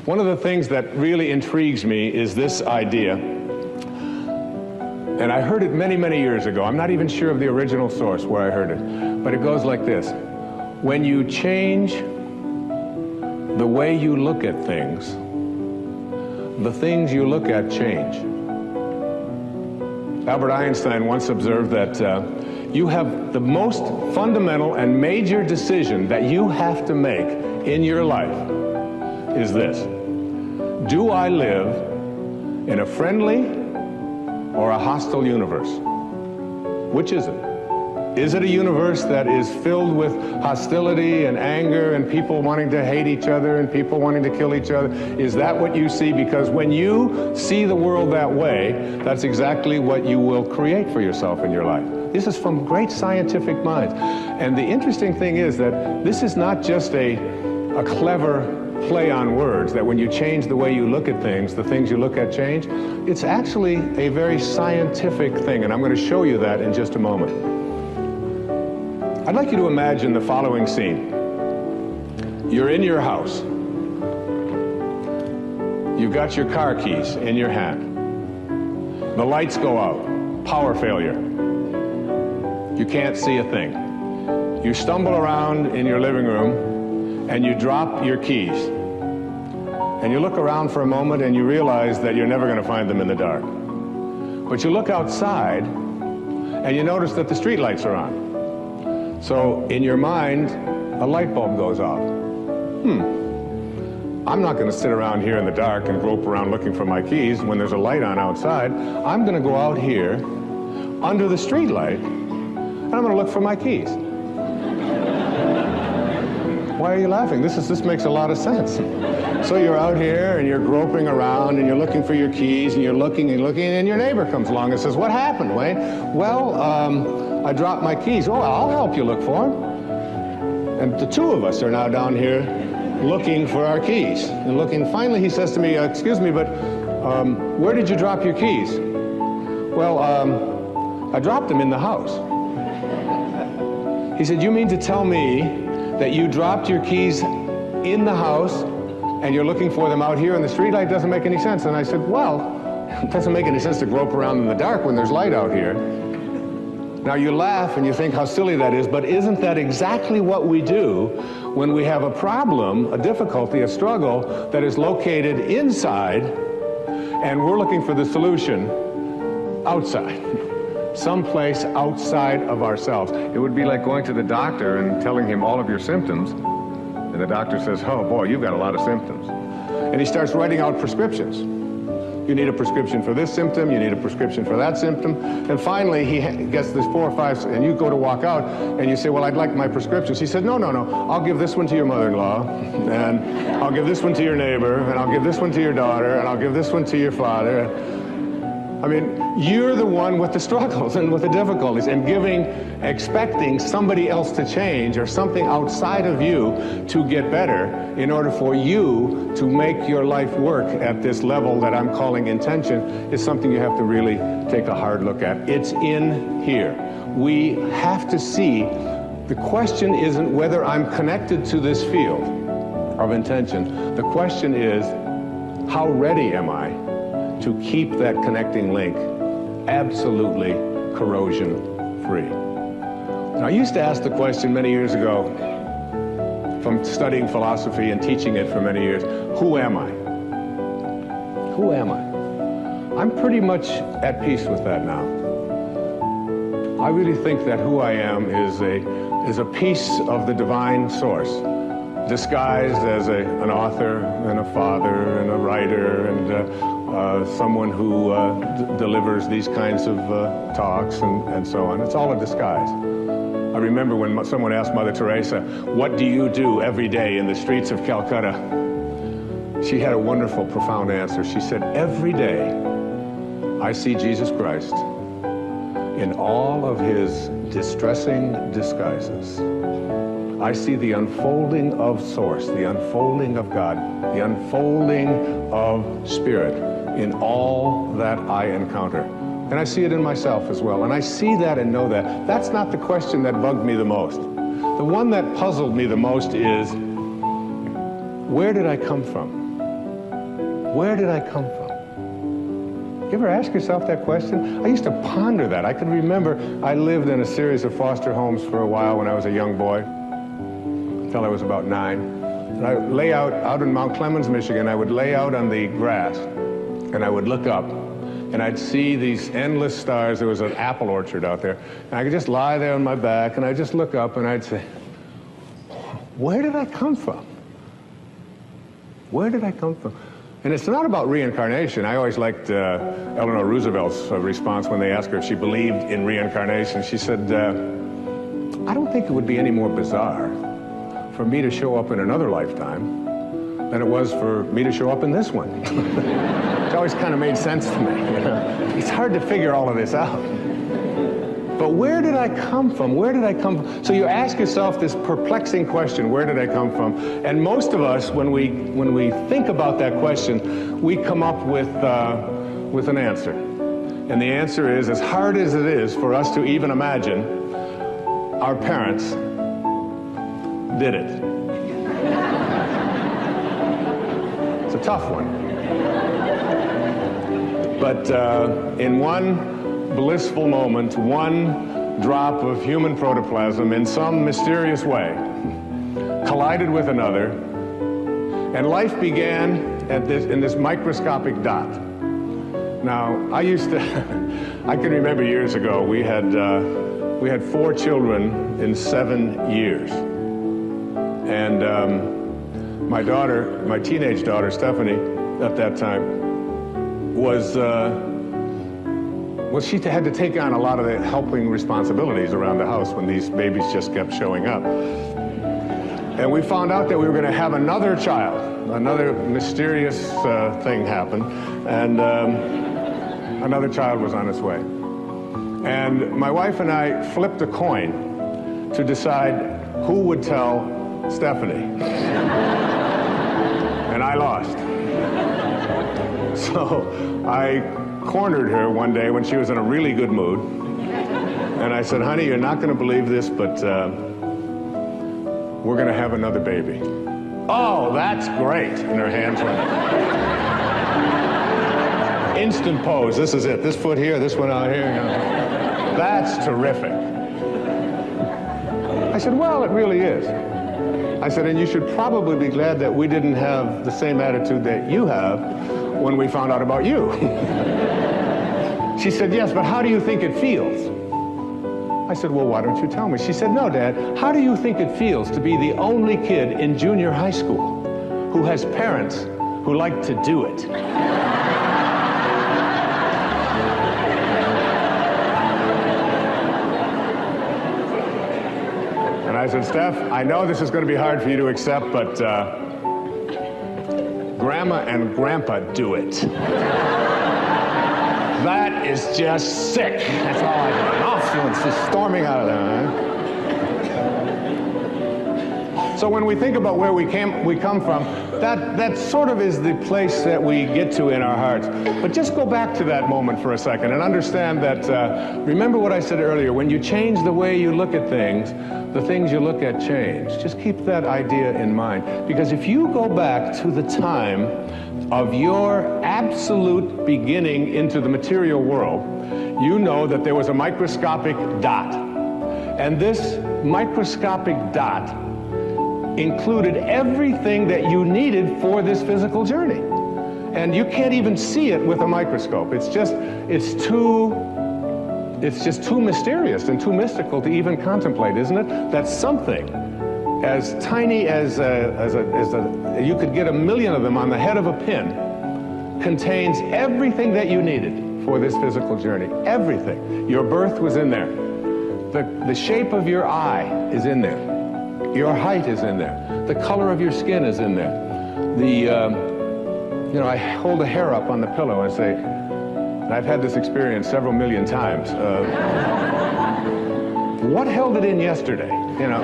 One of the things that really intrigues me is this idea, and I heard it many, many years ago. I'm not even sure of the original source where I heard it, but it goes like this. When you change the way you look at things, the things you look at change. Albert Einstein once observed that you have the most fundamental and major decision that you have to make in your life is this. Do I live in a friendly or a hostile universe? Which is it? Is it a universe that is filled with hostility and anger and people wanting to hate each other and people wanting to kill each other? Is that what you see? Because when you see the world that way, that's exactly what you will create for yourself in your life. This is from great scientific minds. And the interesting thing is that this is not just a clever play on words, that when you change the way you look at things, the things you look at change. It's actually a very scientific thing, and I'm going to show you that in just a moment. I'd like you to imagine the following scene. You're in your house. You've got your car keys in your hand. The lights go out. Power failure. You can't see a thing. You stumble around in your living room and you drop your keys. And you look around for a moment and you realize that you're never going to find them in the dark. But you look outside and you notice that the street lights are on. So in your mind, a light bulb goes off. I'm not going to sit around here in the dark and grope around looking for my keys when there's a light on outside. I'm going to go out here under the street light and I'm going to look for my keys. Why are you laughing? This makes a lot of sense. So you're out here and you're groping around and you're looking for your keys and you're looking and looking, and your neighbor comes along and says, "What happened, Wayne?" "Well, I dropped my keys." "Oh, I'll help you look for them." And the two of us are now down here looking for our keys and looking. Finally, he says to me, "Excuse me, but where did you drop your keys?" "Well, I dropped them in the house." He said, "You mean to tell me that you dropped your keys in the house and you're looking for them out here in the streetlight? Doesn't make any sense." And I said, "Well, it doesn't make any sense to grope around in the dark when there's light out here." Now you laugh and you think how silly that is, but isn't that exactly what we do when we have a problem, a difficulty, a struggle that is located inside and we're looking for the solution outside? Someplace outside of ourselves. It would be like going to the doctor and telling him all of your symptoms, and the doctor says, "Oh boy, you've got a lot of symptoms." And he starts writing out prescriptions. You need a prescription for this symptom, you need a prescription for that symptom, and finally he gets this 4 or 5, and you go to walk out, and you say, "Well, I'd like my prescriptions." He said, no, I'll give this one to your mother-in-law, and I'll give this one to your neighbor, and I'll give this one to your daughter, and I'll give this one to your father. I mean, you're the one with the struggles and with the difficulties, and expecting somebody else to change or something outside of you to get better in order for you to make your life work at this level that I'm calling intention is something you have to really take a hard look at. It's in here. We have to see, the question isn't whether I'm connected to this field of intention. The question is, how ready am I to keep that connecting link absolutely corrosion-free? Now, I used to ask the question many years ago, from studying philosophy and teaching it for many years, who am I? Who am I? I'm pretty much at peace with that now. I really think that who I am is a piece of the divine source, disguised as an author and a father and a writer and someone who delivers these kinds of talks and so on. It's all a disguise. I remember when someone asked Mother Teresa, "What do you do every day in the streets of Calcutta?" She had a wonderful, profound answer. She said, "Every day I see Jesus Christ in all of his distressing disguises. I see the unfolding of Source, the unfolding of God, the unfolding of Spirit in all that I encounter. And I see it in myself as well. And I see that and know that." That's not the question that bugged me the most. The one that puzzled me the most is, where did I come from? Where did I come from? You ever ask yourself that question? I used to ponder that. I could remember I lived in a series of foster homes for a while when I was a young boy, until I was about 9. And I would lay out in Mount Clemens, Michigan, I would lay out on the grass, and I would look up, and I'd see these endless stars. There was an apple orchard out there, and I could just lie there on my back, and I'd just look up, and I'd say, where did I come from? Where did I come from? And it's not about reincarnation. I always liked Eleanor Roosevelt's response when they asked her if she believed in reincarnation. She said, I don't think it would be any more bizarre for me to show up in another lifetime than it was for me to show up in this one. It always kind of made sense to me. You know? It's hard to figure all of this out. But where did I come from? Where did I come from? So you ask yourself this perplexing question, where did I come from? And most of us, when we think about that question, we come up with an answer. And the answer is, as hard as it is for us to even imagine, our parents did it. It's a tough one. But in one blissful moment, one drop of human protoplasm in some mysterious way collided with another, and life began in this microscopic dot. Now, I can remember years ago, we had 4 children in 7 years. And my teenage daughter, Stephanie, at that time, she had to take on a lot of the helping responsibilities around the house when these babies just kept showing up. And we found out that we were going to have another child. Another mysterious thing happened, and another child was on its way. And my wife and I flipped a coin to decide who would tell Stephanie. And I lost. So I cornered her one day when she was in a really good mood, and I said, honey, you're not going to believe this, but we're going to have another baby. Oh, that's great. And her hands went up. Instant pose. This is it. This foot here, this one out here. You know. That's terrific. I said, well, it really is. I said, and you should probably be glad that we didn't have the same attitude that you have when we found out about you. She said, yes, but how do you think it feels? I said, well, why don't you tell me? She said, no, Dad, how do you think it feels to be the only kid in junior high school who has parents who like to do it? And I said, Steph, I know this is going to be hard for you to accept, but Grandma and Grandpa do it. That is just sick. That's all I got. It's just storming out of there. Huh? So when we think about where we come from, that sort of is the place that we get to in our hearts. But just go back to that moment for a second and understand that, remember what I said earlier, when you change the way you look at things, the things you look at change. Just keep that idea in mind. Because if you go back to the time of your absolute beginning into the material world, you know that there was a microscopic dot. And this microscopic dot included everything that you needed for this physical journey. And you can't even see it with a microscope. It's just too mysterious and too mystical to even contemplate, isn't it? That something as tiny as you could get 1,000,000 of them on the head of a pin contains everything that you needed for this physical journey. Everything. Your birth was in there. The shape of your eye is in there. Your height is in there. The color of your skin is in there. I hold a hair up on the pillow and say, and I've had this experience several million times. What held it in yesterday? You know.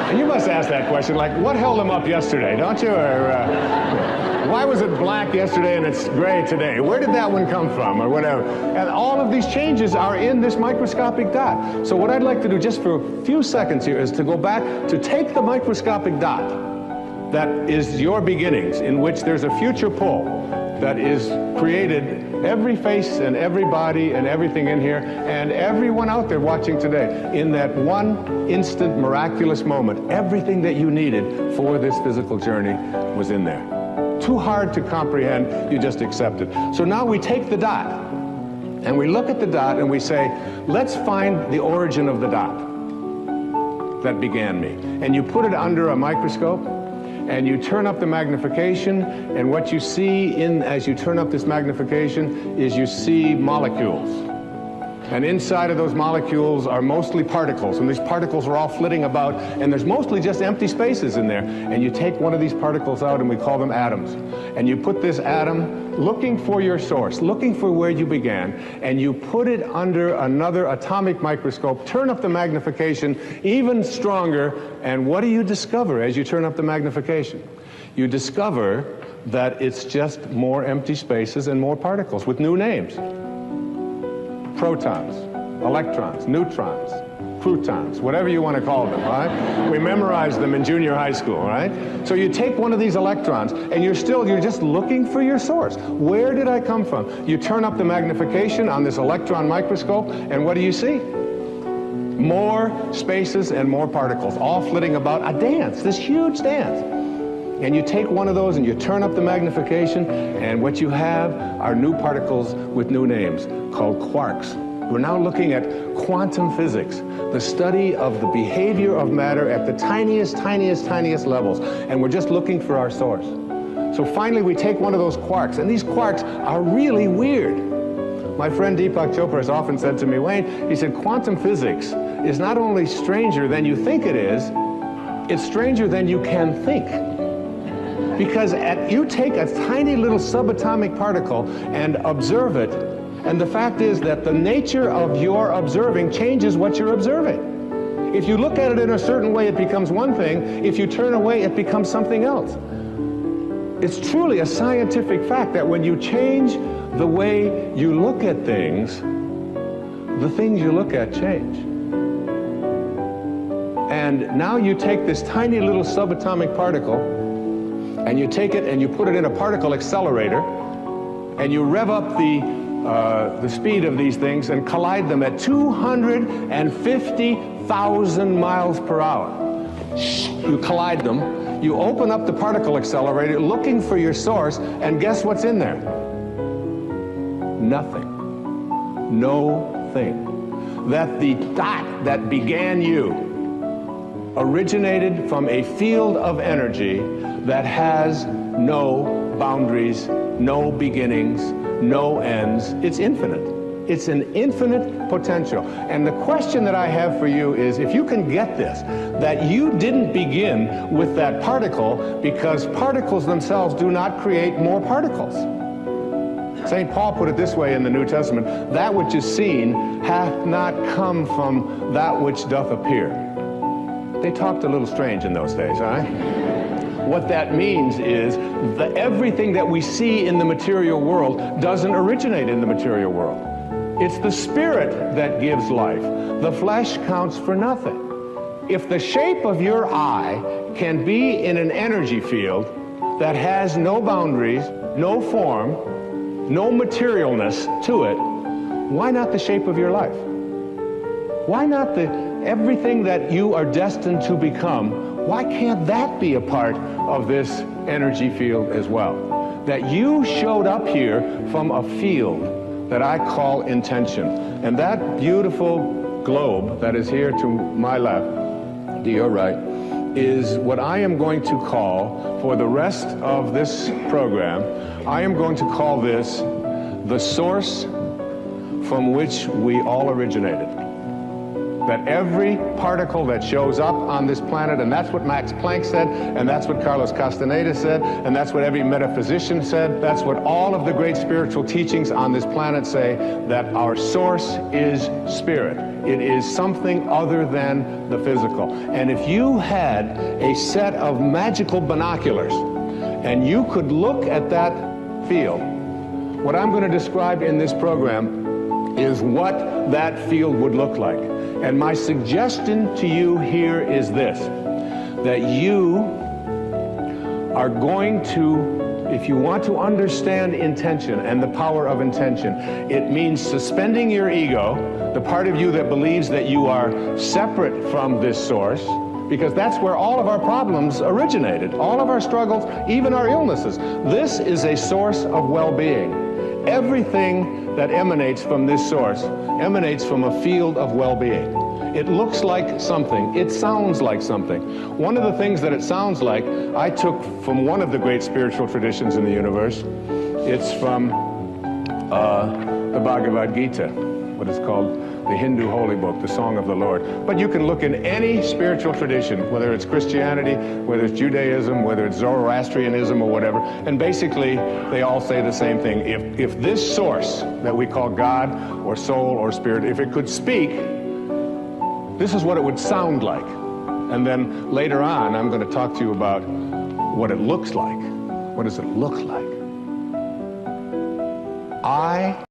And you must ask that question, like, what held them up yesterday, don't you? Or why was it black yesterday and it's gray today? Where did that one come from, or whatever? And all of these changes are in this microscopic dot. So what I'd like to do just for a few seconds here is to go back to take the microscopic dot that is your beginnings, in which there's a future pull that is created, every face and every body and everything in here, and everyone out there watching today, in that one instant miraculous moment, everything that you needed for this physical journey was in there. Too hard to comprehend, you just accept it. So now we take the dot, and we look at the dot and we say, let's find the origin of the dot that began me. And you put it under a microscope, and you turn up the magnification, and what you see as you turn up this magnification is you see molecules. And inside of those molecules are mostly particles, and these particles are all flitting about, and there's mostly just empty spaces in there. And you take one of these particles out, and we call them atoms. And you put this atom, looking for your source, looking for where you began, and you put it under another atomic microscope, turn up the magnification even stronger, and what do you discover as you turn up the magnification? You discover that it's just more empty spaces and more particles with new names. Protons, electrons, neutrons, protons, whatever you want to call them, right? We memorized them in junior high school, right? So you take one of these electrons, and you're just looking for your source. Where did I come from? You turn up the magnification on this electron microscope, and what do you see? More spaces and more particles, all flitting about, a dance, this huge dance. And you take one of those and you turn up the magnification, and what you have are new particles with new names called quarks. We're now looking at quantum physics, the study of the behavior of matter at the tiniest, tiniest, tiniest levels. And we're just looking for our source. So finally we take one of those quarks, and these quarks are really weird. My friend Deepak Chopra has often said to me, Wayne, he said, quantum physics is not only stranger than you think it is, it's stranger than you can think. Because you take a tiny little subatomic particle and observe it, and the fact is that the nature of your observing changes what you're observing. If you look at it in a certain way, it becomes one thing. If you turn away, it becomes something else. It's truly a scientific fact that when you change the way you look at things, the things you look at change. And now you take this tiny little subatomic particle, and you take it and you put it in a particle accelerator, and you rev up the speed of these things and collide them at 250,000 miles per hour. You collide them, you open up the particle accelerator looking for your source, and guess what's in there? Nothing. No thing. That the dot that began you originated from a field of energy that has no boundaries, no beginnings, no ends. It's infinite. It's an infinite potential. And the question that I have for you is, if you can get this, that you didn't begin with that particle, because particles themselves do not create more particles. St. Paul put it this way in the New Testament, that which is seen hath not come from that which doth appear. They talked a little strange in those days, all right? What that means is that everything that we see in the material world doesn't originate in the material world. It's the spirit that gives life. The flesh counts for nothing. If the shape of your eye can be in an energy field that has no boundaries, no form, no materialness to it, why not the shape of your life? Why not everything that you are destined to become? Why can't that be a part of this energy field as well? That you showed up here from a field that I call intention. And that beautiful globe that is here to my left, to your right, is what I am going to call, for the rest of this program, I am going to call this the source from which we all originated. That every particle that shows up on this planet, and that's what Max Planck said, and that's what Carlos Castaneda said, and that's what every metaphysician said, that's what all of the great spiritual teachings on this planet say, that our source is spirit. It is something other than the physical. And if you had a set of magical binoculars, and you could look at that field, what I'm going to describe in this program is what that field would look like. And my suggestion to you here is this, that you are going to, if you want to understand intention and the power of intention, it means suspending your ego, the part of you that believes that you are separate from this source, because that's where all of our problems originated, all of our struggles, even our illnesses. This is a source of well-being. Everything that emanates from this source emanates from a field of well-being. It looks like something. It sounds like something. One of the things that it sounds like, I took from one of the great spiritual traditions in the universe. It's from the Bhagavad Gita, what is called the Hindu holy book, the Song of the Lord. But you can look in any spiritual tradition, whether it's Christianity, whether it's Judaism, whether it's Zoroastrianism or whatever, and basically they all say the same thing. If this source that we call God or soul or spirit, if it could speak, this is what it would sound like. And then later on, I'm going to talk to you about what it looks like. What does it look like? I